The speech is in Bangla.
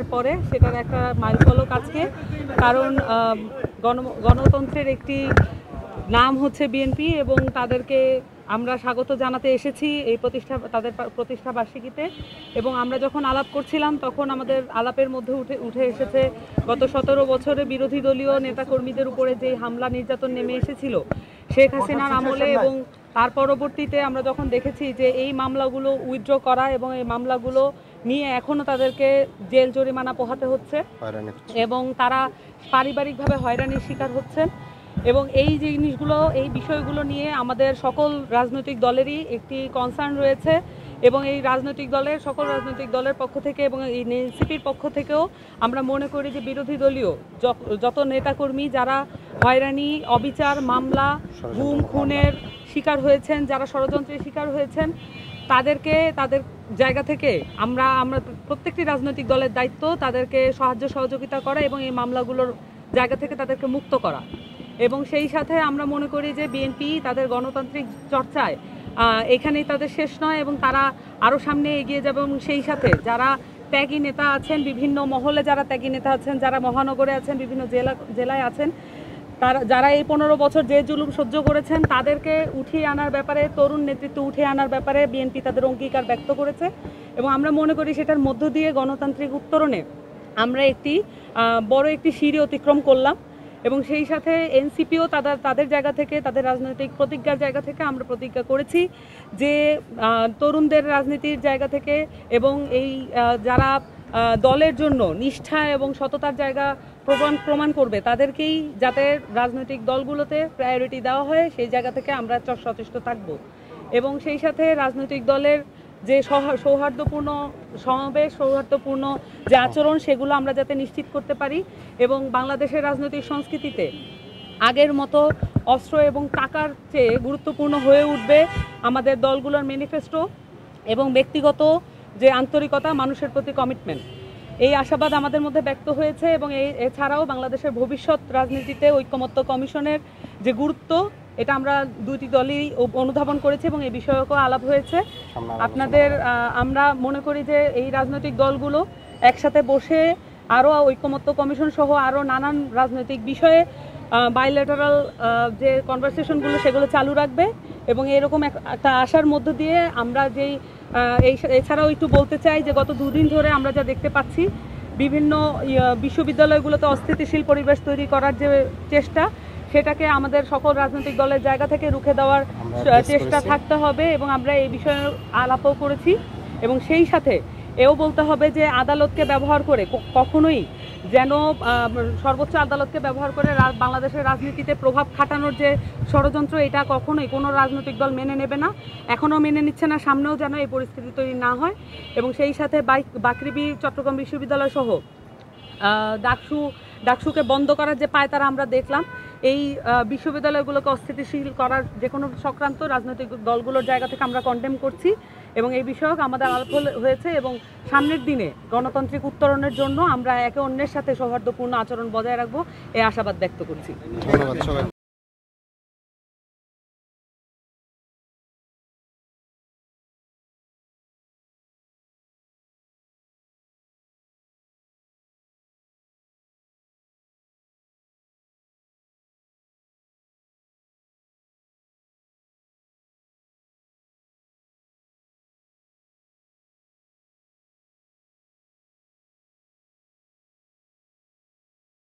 পরে সেটার একটা মাইলফলক আজকে, কারণ গণতন্ত্রের একটি নাম হচ্ছে বিএনপি এবং তাদেরকে আমরা স্বাগত জানাতে এসেছি এই তাদের প্রতিষ্ঠা বার্ষিকীতে। এবং আমরা যখন আলাপ করছিলাম তখন আমাদের আলাপের মধ্যে উঠে এসেছে গত 17 বছরে বিরোধী দলীয় নেতাকর্মীদের উপরে যে হামলা নির্যাতন নেমে এসেছিল শেখ হাসিনার আমলে, এবং তার পরবর্তীতে আমরা যখন দেখেছি যে এই মামলাগুলো উইথড্র করা এবং এই মামলাগুলো নিয়ে এখনও তাদেরকে জেল জরিমানা পোহাতে হচ্ছে এবং তারা পারিবারিকভাবে হয়রানির শিকার হচ্ছেন। এবং এই জিনিসগুলো, এই বিষয়গুলো নিয়ে আমাদের সকল রাজনৈতিক দলেরই একটি কনসার্ন রয়েছে এবং এই সকল রাজনৈতিক দলের পক্ষ থেকে এবং এই এনসিপির পক্ষ থেকেও আমরা মনে করি যে বিরোধী দলীয় যত নেতাকর্মী যারা হয়রানি, অবিচার, মামলা, গুম খুনের শিকার হয়েছেন, যারা ষড়যন্ত্রের শিকার হয়েছেন, তাদেরকে তাদের জায়গা থেকে আমরা প্রত্যেকটি রাজনৈতিক দলের দায়িত্ব তাদেরকে সাহায্য সহযোগিতা করা এবং এই মামলাগুলোর জায়গা থেকে তাদেরকে মুক্ত করা। এবং সেই সাথে আমরা মনে করি যে বিএনপি তাদের গণতান্ত্রিক চর্চায় এখানেই তাদের শেষ নয় এবং তারা আরও সামনে এগিয়ে যাবে। এবং সেই সাথে যারা ত্যাগী নেতা আছেন, বিভিন্ন মহলে যারা ত্যাগী নেতা আছেন, যারা মহানগরে আছেন, বিভিন্ন জেলায় আছেন, যারা এই 15 বছর যে জুলুম সহ্য করেছেন তাদেরকে উঠিয়ে আনার ব্যাপারে, তরুণ নেতৃত্ব উঠিয়ে আনার ব্যাপারে বিএনপি তাদের অঙ্গীকার ব্যক্ত করেছে। এবং আমরা মনে করি সেটার মধ্য দিয়ে গণতান্ত্রিক উত্তরণে আমরা বড় একটি সিঁড়ি অতিক্রম করলাম। এবং সেই সাথে এনসিপিও তাদের জায়গা থেকে, তাদের রাজনৈতিক প্রতিজ্ঞার জায়গা থেকে আমরা প্রতিজ্ঞা করেছি যে তরুণদের রাজনীতির জায়গা থেকে এবং এই যারা দলের জন্য নিষ্ঠা এবং সততার জায়গা প্রমাণ করবে তাদেরকেই যাতে রাজনৈতিক দলগুলোতে প্রায়োরিটি দেওয়া হয়, সেই জায়গা থেকে আমরা সচেষ্ট থাকব। এবং সেই সাথে রাজনৈতিক দলের যে সৌহার্দ্যপূর্ণ সমাবেশ, সৌহার্দ্যপূর্ণ যে আচরণ, সেগুলো আমরা যাতে নিশ্চিত করতে পারি এবং বাংলাদেশের রাজনৈতিক সংস্কৃতিতে আগের মতো অস্ত্র এবং টাকার চেয়ে গুরুত্বপূর্ণ হয়ে উঠবে আমাদের দলগুলোর ম্যানিফেস্টো এবং ব্যক্তিগত যে আন্তরিকতা, মানুষের প্রতি কমিটমেন্ট। এই আশাবাদ আমাদের মধ্যে ব্যক্ত হয়েছে এবং এছাড়াও বাংলাদেশের ভবিষ্যৎ রাজনীতিতে ঐকমত্য কমিশনের যে গুরুত্ব, এটা আমরা দুইটি দলই অনুধাবন করেছি এবং এই বিষয়কেও আলাপ হয়েছে আমরা মনে করি যে এই রাজনৈতিক দলগুলো একসাথে বসে আরও ঐকমত্য কমিশন সহ আরও নানান রাজনৈতিক বিষয়ে বাইলেটারাল যে কনভারসেশনগুলো সেগুলো চালু রাখবে। এবং এরকম একটা আশার মধ্য দিয়ে আমরা এছাড়াও একটু বলতে চাই যে গত 2 দিন ধরে আমরা যা দেখতে পাচ্ছি, বিভিন্ন বিশ্ববিদ্যালয়গুলোতে অস্থিতিশীল পরিবেশ তৈরি করার যে চেষ্টা, সেটাকে আমাদের সকল রাজনৈতিক দলের জায়গা থেকে রুখে দেওয়ার চেষ্টা থাকতে হবে এবং আমরা এই বিষয়ে আলাপও করেছি। এবং সেই সাথে এও বলতে হবে যে আদালতকে ব্যবহার করে কখনোই যেন সর্বোচ্চ আদালতকে ব্যবহার করে বাংলাদেশের রাজনীতিতে প্রভাব খাটানোর যে ষড়যন্ত্র, এটা কখনোই কোনো রাজনৈতিক দল মেনে নেবে না, এখনও মেনে নিচ্ছে না, সামনেও যেন এই পরিস্থিতি তৈরি না হয়। এবং সেই সাথে বাকৃবি, চট্টগ্রাম বিশ্ববিদ্যালয় সহ ডাকসুকে বন্ধ করার যে পায়তারা আমরা দেখলাম, এই বিশ্ববিদ্যালয়গুলোকে অস্থিতিশীল করার যে কোনো চক্রান্ত রাজনৈতিক দলগুলোর জায়গা থেকে আমরা কন্ডেম করছি এবং এই বিষয়ক আমাদের আলাপ হয়েছে। এবং সামনের দিনে গণতান্ত্রিক উত্তরণের জন্য আমরা একে অন্যের সাথে সৌহার্দ্যপূর্ণ আচরণ বজায় রাখবো, এই আশাবাদ ব্যক্ত করছি। ধন্যবাদ সবাই।